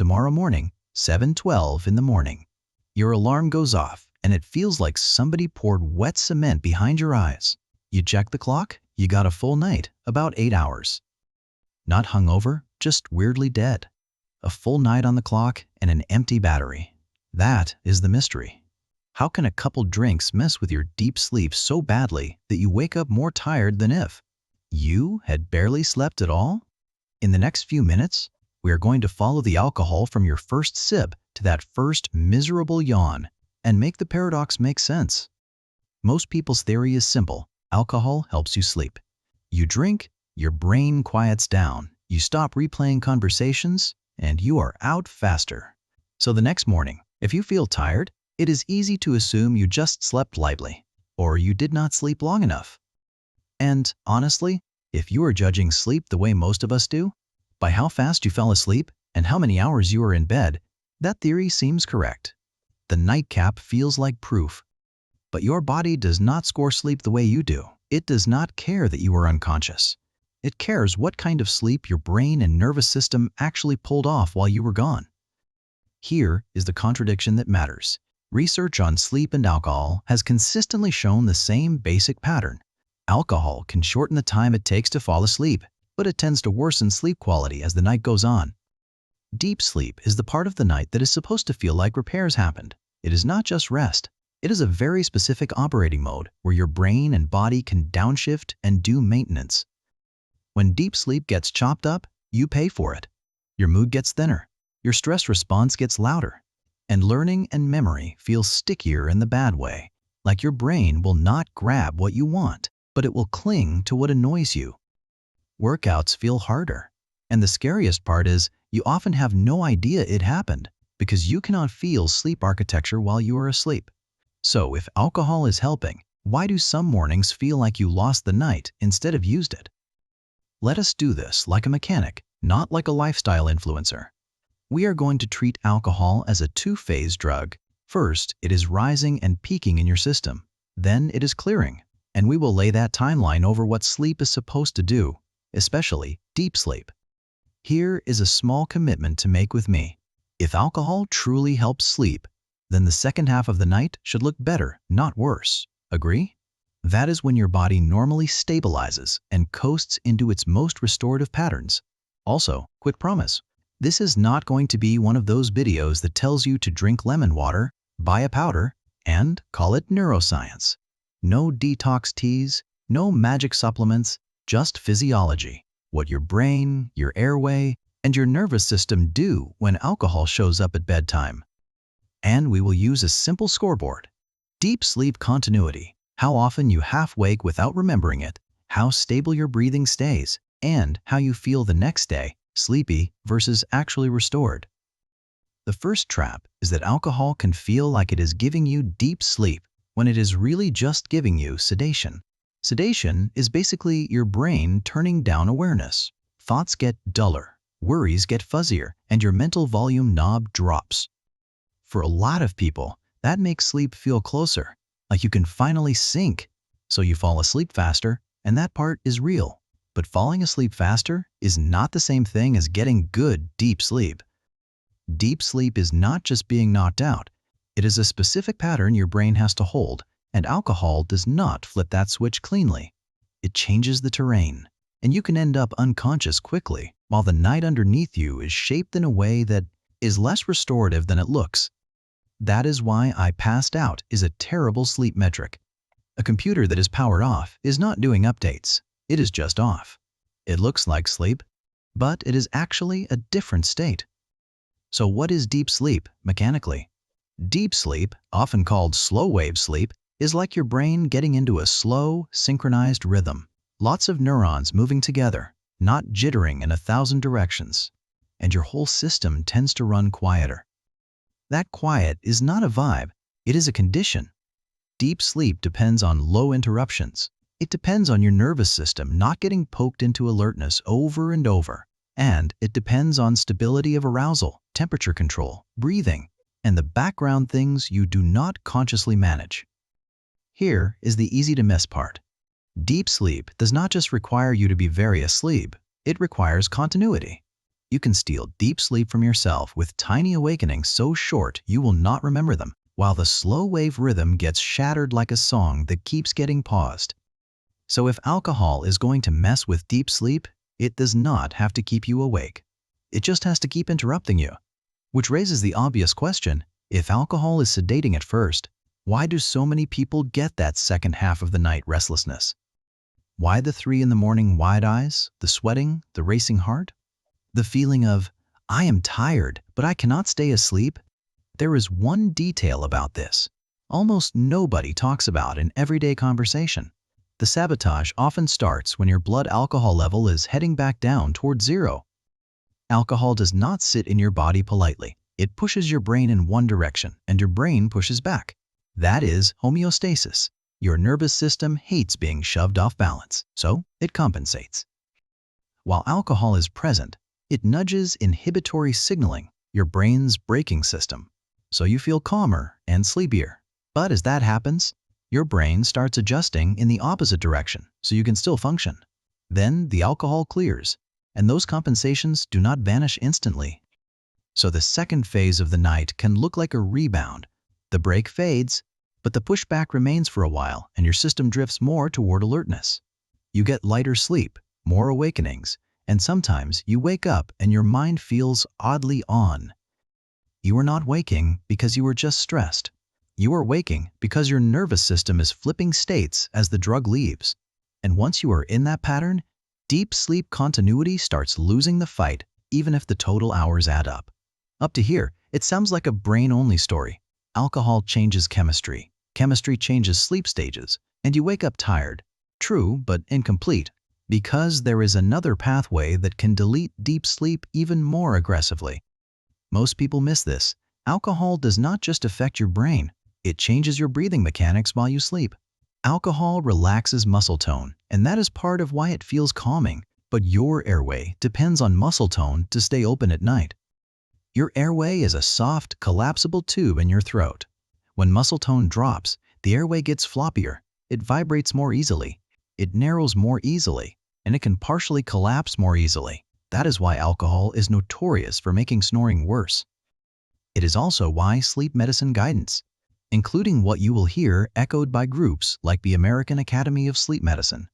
tomorrow morning, 7:12 in the morning. Your alarm goes off, and it feels like somebody poured wet cement behind your eyes. You check the clock, you got a full night, about 8 hours. Not hungover, just weirdly dead. A full night on the clock and an empty battery. That is the mystery. How can a couple drinks mess with your deep sleep so badly that you wake up more tired than if you had barely slept at all? In the next few minutes, we are going to follow the alcohol from your first sip to that first miserable yawn and make the paradox make sense. Most people's theory is simple. Alcohol helps you sleep. You drink, your brain quiets down, you stop replaying conversations, and you are out faster. So the next morning, if you feel tired, it is easy to assume you just slept lightly, or you did not sleep long enough. And honestly, if you are judging sleep the way most of us do, by how fast you fell asleep and how many hours you were in bed, that theory seems correct. The nightcap feels like proof. But your body does not score sleep the way you do. It does not care that you are unconscious. It cares what kind of sleep your brain and nervous system actually pulled off while you were gone. Here is the contradiction that matters. Research on sleep and alcohol has consistently shown the same basic pattern. Alcohol can shorten the time it takes to fall asleep, but it tends to worsen sleep quality as the night goes on. Deep sleep is the part of the night that is supposed to feel like repairs happened. It is not just rest. It is a very specific operating mode where your brain and body can downshift and do maintenance. When deep sleep gets chopped up, you pay for it. Your mood gets thinner, your stress response gets louder, and learning and memory feel stickier in the bad way, like your brain will not grab what you want, but it will cling to what annoys you. Workouts feel harder, and the scariest part is you often have no idea it happened because you cannot feel sleep architecture while you are asleep. So if alcohol is helping, why do some mornings feel like you lost the night instead of used it? Let us do this like a mechanic, not like a lifestyle influencer. We are going to treat alcohol as a two-phase drug. First, it is rising and peaking in your system. Then it is clearing, and we will lay that timeline over what sleep is supposed to do, especially deep sleep. Here is a small commitment to make with me. If alcohol truly helps sleep, then the second half of the night should look better, not worse. Agree? That is when your body normally stabilizes and coasts into its most restorative patterns. Also, quick promise, this is not going to be one of those videos that tells you to drink lemon water, buy a powder, and call it neuroscience. No detox teas, no magic supplements, just physiology. What your brain, your airway, and your nervous system do when alcohol shows up at bedtime. And we will use a simple scoreboard. Deep sleep continuity. How often you half-wake without remembering it, how stable your breathing stays, and how you feel the next day, sleepy versus actually restored. The first trap is that alcohol can feel like it is giving you deep sleep when it is really just giving you sedation. Sedation is basically your brain turning down awareness. Thoughts get duller, worries get fuzzier, and your mental volume knob drops. For a lot of people, that makes sleep feel closer, like you can finally sink. So you fall asleep faster, and that part is real. But falling asleep faster is not the same thing as getting good deep sleep. Deep sleep is not just being knocked out. It is a specific pattern your brain has to hold, and alcohol does not flip that switch cleanly. It changes the terrain, and you can end up unconscious quickly, while the night underneath you is shaped in a way that is less restorative than it looks. That is why I passed out is a terrible sleep metric. A computer that is powered off is not doing updates. It is just off. It looks like sleep, but it is actually a different state. So what is deep sleep mechanically? Deep sleep, often called slow-wave sleep, is like your brain getting into a slow, synchronized rhythm. Lots of neurons moving together, not jittering in 1,000 directions. And your whole system tends to run quieter. That quiet is not a vibe, it is a condition. Deep sleep depends on low interruptions. It depends on your nervous system not getting poked into alertness over and over. And it depends on stability of arousal, temperature control, breathing, and the background things you do not consciously manage. Here is the easy-to-miss part. Deep sleep does not just require you to be very asleep, it requires continuity. You can steal deep sleep from yourself with tiny awakenings so short you will not remember them, while the slow wave rhythm gets shattered like a song that keeps getting paused. So if alcohol is going to mess with deep sleep, it does not have to keep you awake. It just has to keep interrupting you. Which raises the obvious question, if alcohol is sedating at first, why do so many people get that second half of the night restlessness? Why the 3 in the morning wide eyes, the sweating, the racing heart? The feeling of, I am tired, but I cannot stay asleep? There is one detail about this almost nobody talks about in everyday conversation. The sabotage often starts when your blood alcohol level is heading back down towards zero. Alcohol does not sit in your body politely. It pushes your brain in one direction, and your brain pushes back. That is homeostasis. Your nervous system hates being shoved off balance, so it compensates. While alcohol is present, it nudges inhibitory signaling, your brain's braking system, so you feel calmer and sleepier. But as that happens, your brain starts adjusting in the opposite direction so you can still function. Then the alcohol clears, and those compensations do not vanish instantly. So the second phase of the night can look like a rebound. The break fades, but the pushback remains for a while and your system drifts more toward alertness. You get lighter sleep, more awakenings, and sometimes you wake up and your mind feels oddly on. You are not waking because you are just stressed. You are waking because your nervous system is flipping states as the drug leaves. And once you are in that pattern, deep sleep continuity starts losing the fight even if the total hours add up. Up to here, it sounds like a brain-only story. Alcohol changes chemistry. Chemistry changes sleep stages, and you wake up tired. True, but incomplete, because there is another pathway that can delete deep sleep even more aggressively. Most people miss this. Alcohol does not just affect your brain, it changes your breathing mechanics while you sleep. Alcohol relaxes muscle tone, and that is part of why it feels calming, but your airway depends on muscle tone to stay open at night. Your airway is a soft, collapsible tube in your throat. When muscle tone drops, the airway gets floppier, it vibrates more easily, it narrows more easily, and it can partially collapse more easily. That is why alcohol is notorious for making snoring worse. It is also why sleep medicine guidance, including what you will hear echoed by groups like the American Academy of Sleep Medicine,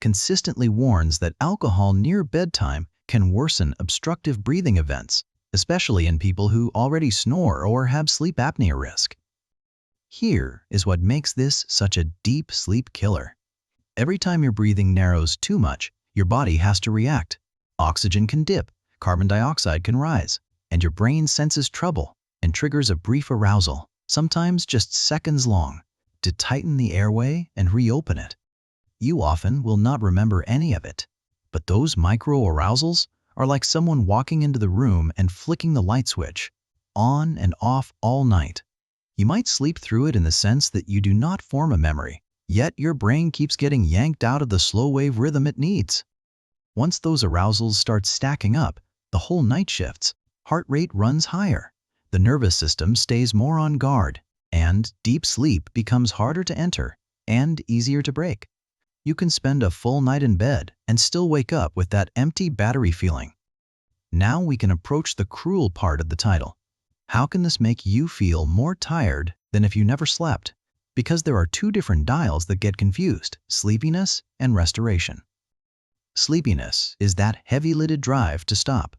consistently warns that alcohol near bedtime can worsen obstructive breathing events, especially in people who already snore or have sleep apnea risk. Here is what makes this such a deep sleep killer. Every time your breathing narrows too much, your body has to react. Oxygen can dip, carbon dioxide can rise, and your brain senses trouble and triggers a brief arousal, sometimes just seconds long, to tighten the airway and reopen it. You often will not remember any of it, but those micro-arousals are like someone walking into the room and flicking the light switch, on and off all night. You might sleep through it in the sense that you do not form a memory, yet your brain keeps getting yanked out of the slow wave rhythm it needs. Once those arousals start stacking up, the whole night shifts, heart rate runs higher, the nervous system stays more on guard, and deep sleep becomes harder to enter and easier to break. You can spend a full night in bed and still wake up with that empty battery feeling. Now we can approach the cruel part of the title. How can this make you feel more tired than if you never slept? Because there are two different dials that get confused, sleepiness and restoration. Sleepiness is that heavy-lidded drive to stop.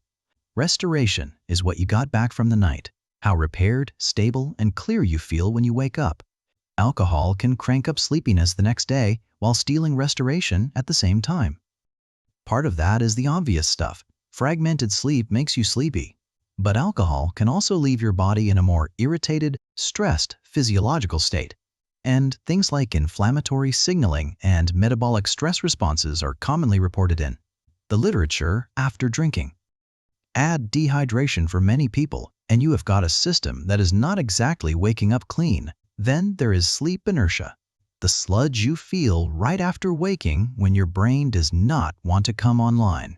Restoration is what you got back from the night, how repaired, stable, and clear you feel when you wake up. Alcohol can crank up sleepiness the next day while stealing restoration at the same time. Part of that is the obvious stuff. Fragmented sleep makes you sleepy. But alcohol can also leave your body in a more irritated, stressed physiological state. And things like inflammatory signaling and metabolic stress responses are commonly reported in the literature after drinking. Add dehydration for many people, and you have got a system that is not exactly waking up clean. Then there is sleep inertia, the sludge you feel right after waking when your brain does not want to come online.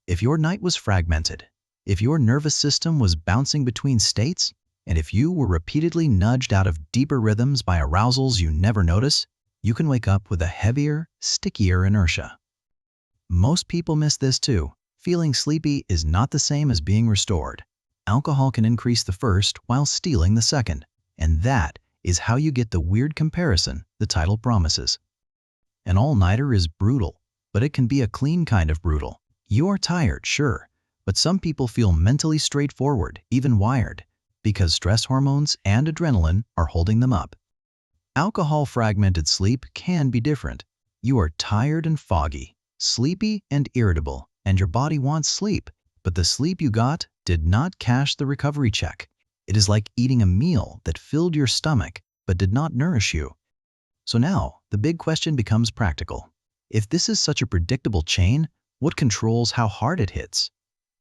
If your night was fragmented, if your nervous system was bouncing between states, and if you were repeatedly nudged out of deeper rhythms by arousals you never notice, you can wake up with a heavier, stickier inertia. Most people miss this too. Feeling sleepy is not the same as being restored. Alcohol can increase the first while stealing the second. And that is how you get the weird comparison the title promises. An all-nighter is brutal, but it can be a clean kind of brutal. You're tired, sure, but some people feel mentally straightforward, even wired, because stress hormones and adrenaline are holding them up. Alcohol-fragmented sleep can be different. You are tired and foggy, sleepy and irritable, and your body wants sleep, but the sleep you got did not cash the recovery check. It is like eating a meal that filled your stomach but did not nourish you. So now, the big question becomes practical. If this is such a predictable chain, what controls how hard it hits?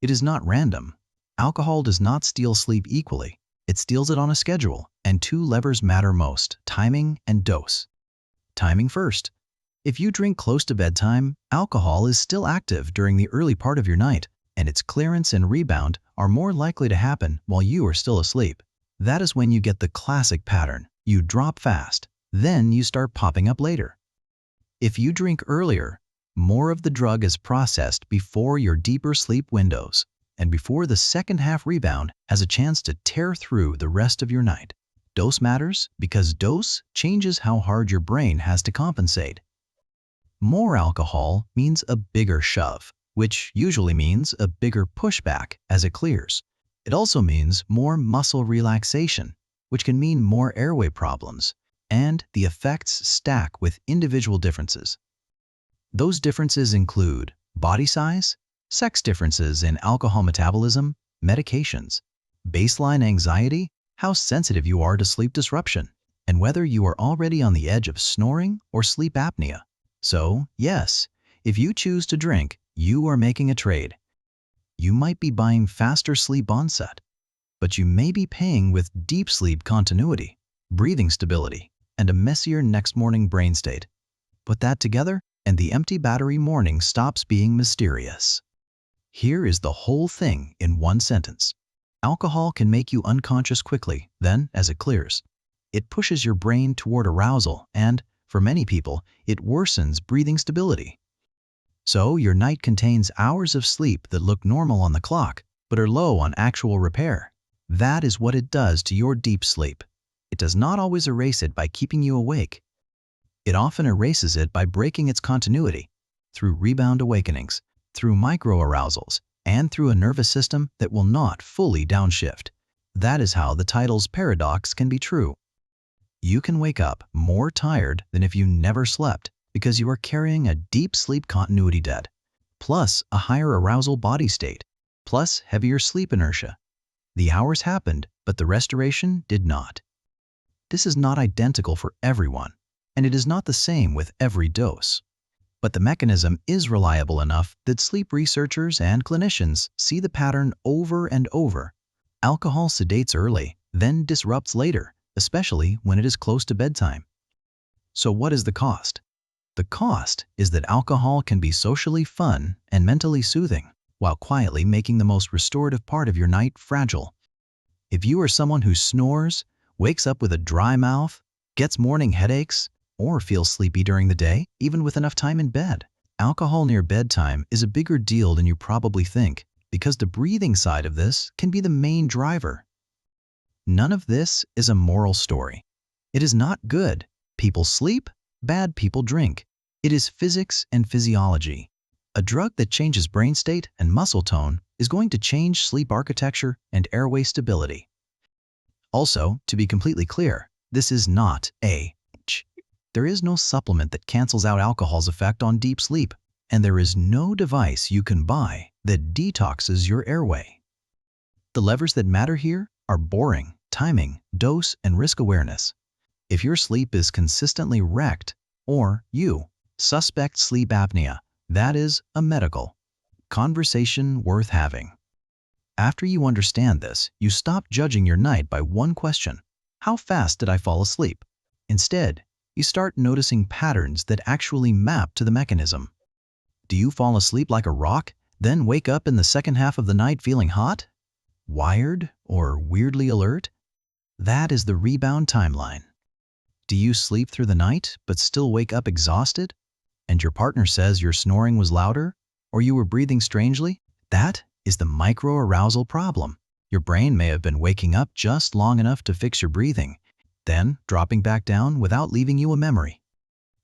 It is not random. Alcohol does not steal sleep equally. It steals it on a schedule, and two levers matter most: timing and dose. Timing first. If you drink close to bedtime, alcohol is still active during the early part of your night, and its clearance and rebound are more likely to happen while you are still asleep. That is when you get the classic pattern. You drop fast, then you start popping up later. If you drink earlier, more of the drug is processed before your deeper sleep windows, and before the second half rebound has a chance to tear through the rest of your night. Dose matters because dose changes how hard your brain has to compensate. More alcohol means a bigger shove, which usually means a bigger pushback as it clears. It also means more muscle relaxation, which can mean more airway problems, and the effects stack with individual differences. Those differences include body size, sex differences in alcohol metabolism, medications, baseline anxiety, how sensitive you are to sleep disruption, and whether you are already on the edge of snoring or sleep apnea. So, yes, if you choose to drink, you are making a trade. You might be buying faster sleep onset, but you may be paying with deep sleep continuity, breathing stability, and a messier next morning brain state. Put that together, and the empty battery morning stops being mysterious. Here is the whole thing in one sentence. Alcohol can make you unconscious quickly, then, as it clears, it pushes your brain toward arousal and, for many people, it worsens breathing stability. So your night contains hours of sleep that look normal on the clock, but are low on actual repair. That is what it does to your deep sleep. It does not always erase it by keeping you awake. It often erases it by breaking its continuity, through rebound awakenings, through micro-arousals, and through a nervous system that will not fully downshift. That is how the title's paradox can be true. You can wake up more tired than if you never slept because you are carrying a deep sleep continuity debt, plus a higher arousal body state, plus heavier sleep inertia. The hours happened, but the restoration did not. This is not identical for everyone, and it is not the same with every dose. But the mechanism is reliable enough that sleep researchers and clinicians see the pattern over and over. Alcohol sedates early, then disrupts later, especially when it is close to bedtime. So what is the cost? The cost is that alcohol can be socially fun and mentally soothing, while quietly making the most restorative part of your night fragile. If you are someone who snores, wakes up with a dry mouth, gets morning headaches, or feels sleepy during the day, even with enough time in bed, alcohol near bedtime is a bigger deal than you probably think, because the breathing side of this can be the main driver. None of this is a moral story. It is not good. People sleep, bad people drink. It is physics and physiology. A drug that changes brain state and muscle tone is going to change sleep architecture and airway stability. Also, to be completely clear, this is not there is no supplement that cancels out alcohol's effect on deep sleep, and there is no device you can buy that detoxes your airway. The levers that matter here are boring, timing, dose, and risk awareness. If your sleep is consistently wrecked, or you suspect sleep apnea, that is a medical conversation worth having. After you understand this, you stop judging your night by one question: how fast did I fall asleep? Instead, you start noticing patterns that actually map to the mechanism. Do you fall asleep like a rock, then wake up in the second half of the night feeling hot, wired, or weirdly alert? That is the rebound timeline. Do you sleep through the night but still wake up exhausted, and your partner says your snoring was louder or you were breathing strangely? That is the microarousal problem. Your brain may have been waking up just long enough to fix your breathing, then dropping back down without leaving you a memory.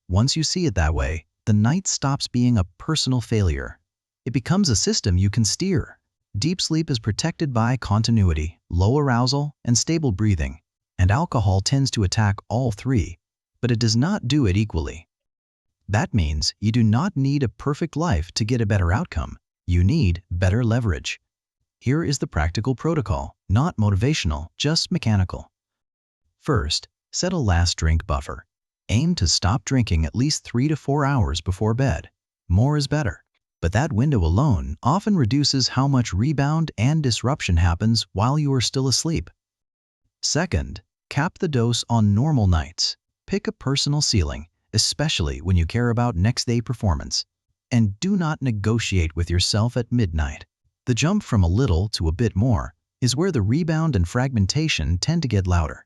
Once you see it that way, the night stops being a personal failure. It becomes a system you can steer. Deep sleep is protected by continuity, low arousal, and stable breathing, and alcohol tends to attack all three, but it does not do it equally. That means you do not need a perfect life to get a better outcome. You need better leverage. Here is the practical protocol, not motivational, just mechanical. First, set a last drink buffer. Aim to stop drinking at least 3 to 4 hours before bed. More is better. But that window alone often reduces how much rebound and disruption happens while you are still asleep. Second, cap the dose on normal nights. Pick a personal ceiling, especially when you care about next day performance. And do not negotiate with yourself at midnight. The jump from a little to a bit more is where the rebound and fragmentation tend to get louder.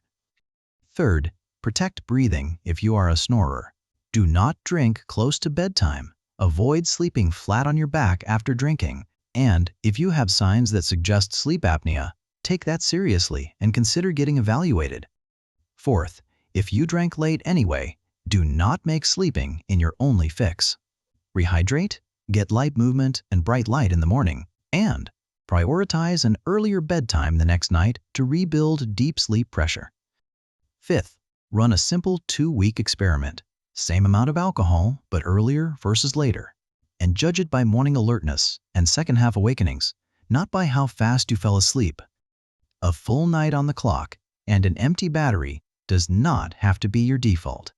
Third, protect breathing if you are a snorer. Do not drink close to bedtime. Avoid sleeping flat on your back after drinking. And if you have signs that suggest sleep apnea, take that seriously and consider getting evaluated. Fourth, if you drank late anyway, do not make sleeping in your only fix. Rehydrate, get light movement and bright light in the morning, and prioritize an earlier bedtime the next night to rebuild deep sleep pressure. Fifth, run a simple 2-week experiment. Same amount of alcohol, but earlier versus later. And judge it by morning alertness and second-half awakenings, not by how fast you fell asleep. A full night on the clock and an empty battery does not have to be your default.